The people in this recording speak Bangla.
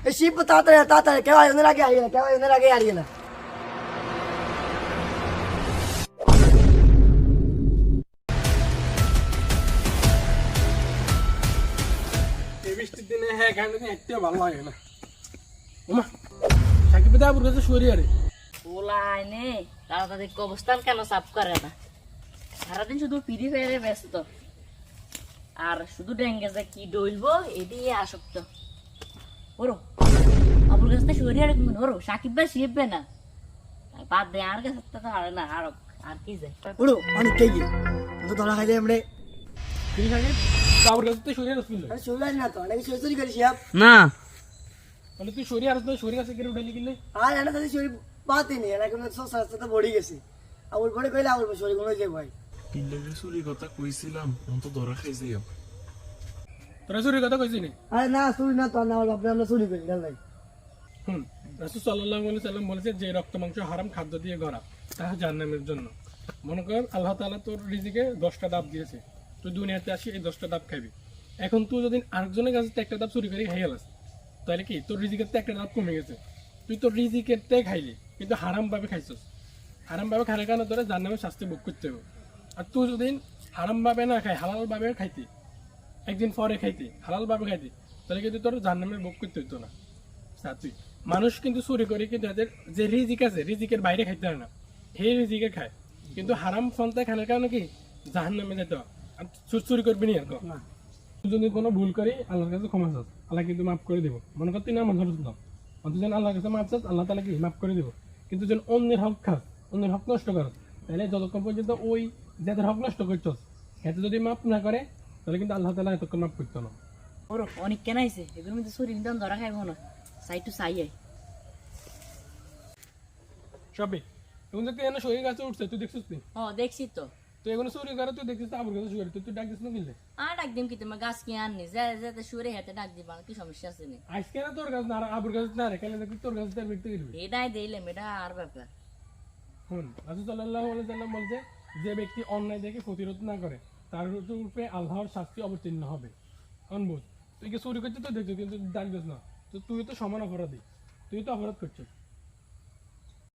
এই শিব তাড়াতাড়ি তাড়াতাড়ি কেউ আয়োজনের আগে হারিয়ে না, কেউ আয়োজনের আগে হারিয়ে না। এই বৃষ্টির দিনে হ্যাঁ গান একটু ভালো লাগে না। ওমা সাকিব দা আবুর কাছে সরি আরে ওলাই নে তাড়াতাড়ি অবস্থান কেন সাফ করে না, সারাদিন শুধু ফ্রি ফায়ারে ব্যস্ত আর শুধু ডেঙ্গেজে কি ডইলবো এদিকে আসক্ত। ওরো আবুর কাছে সরি আরে কোন ওরো সাকিব ভাই শিখবে না বাদ দে, আর কাছে তো আর না আর কি যায় পুরো অনেক কে গিয়ে তো ধরা খাইলে আমরা তুই সাকিব আবুর কাছে তো সরি আর শুনলে আমি শুনলাই না তো নাকি চুরি করি শিয়াব না বলে তুই সরি আর সরি কাছে কেন উঠাইলি কিনলে আর এনে তো চুরি পাতি নেই এখন সব স্বাস্থ্য তো বড়ি গেছে আবুর পরে কইলে আবুর চুরি কোনো যে ভাই পিল্লাকে চুরি কথা কইছিলাম অন্ত ধরা খাইছে তোরা চুরির কথা কইছি নি? আরে না চুরি না তো না আমার বাপরে আমরা চুরি করি নাই রাসূল সাল্লাল্লাহু আলাইহি সাল্লাম বলেছে যে রক্ত মাংস হারাম খাদ্য দিয়ে গড়া তা জাহান্নামের জন্য। মনে কর আল্লাহ তাআলা তোর রিজিকে 10টা ধাপ দিয়েছে, তুই দুনিয়াতে আসি এই 10টা ধাপ খাবি। এখন তুই যদি আরেকজনের কাছে থেকে একটা ধাপ চুরি করে খাই গেলাস তাহলে কি তোর রিজিকের থেকে একটা ধাপ কমে গেছে। তুই তোর রিজিকের থেকে খাইলি কিন্তু হারাম ভাবে খাইছস, হারাম ভাবে খাওয়ার কারণে তোরা জাহান্নামের শাস্তি ভোগ করতে হবে। আর তুই যদি হারাম ভাবে না খাই হালাল ভাবে খাইতি, একদিন পরে খাইতি হালাল ভাবে খাইতি, তাহলে কিন্তু তোর জাহান্নামের ভোগ করতে হতো না। তুই মানুষ কিন্তু চুরি করে কিন্তু এদের যে রিজিক আছে রিজিকের বাইরে খাইতে হয় না, সেই রিজিকে খায় কিন্তু হারাম ফন্তায় খানোর কারণে কি জাহান্নামে যেতে হয়। আর চুরি করবি নি আর তুই যদি কোনো ভুল করি আল্লাহর কাছে ক্ষমা চাস, আল্লাহ কিন্তু মাফ করে দিব। মনে কর তুই না মনে হতো অন্তত যেন আল্লাহর কাছে মাফ চাস, আল্লাহ তালা কি মাফ করে দিব। কিন্তু যেন অন্যের হক খাস, অন্যের হক নষ্ট কর, তাহলে যতক্ষণ পর্যন্ত ওই যাদের হক নষ্ট করছস এতে যদি মাফ না করে তাহলে কিন্তু আল্লাহ তালা এতক্ষণ মাফ করতো না। ওরো অনেক কেন আইছে এদের মধ্যে চুরি কিন্তু ধরা খাইব না, সাই টু সাই আই সবই এখন তুই এনে শরীর কাছে উঠছে তুই দেখছিস তুই দেখছি তো তুই এখানে চুরি করে তুই দেখছিস আবুর কাছে শুয়ে তুই ডাক দিস না কিনলে আর ডাক দিম কি তোমার গাছ কি আননি যাতে সুরে হাতে ডাক দিবা কি সমস্যা আছে নি আজকে না তোর কাছে না আবুর কাছে না রে কেন দেখি তোর কাছে তার ব্যক্তি করবি। এটাই দিলাম, এটা আর ব্যাপার। শুন রাসূল সাল্লাল্লাহু আলাইহি সাল্লাম বলছে যে ব্যক্তি অন্যায় দেখে প্রতিরোধ না করে তার উপরে আল্লাহর শাস্তি অবতীর্ণ হবে। কারণ বুঝ তুই কি চুরি করছিস তো দেখছিস কিন্তু ডাক দিস না, তো তুই তো সমান অপরাধী, তুই তো অপরাধ করছিস।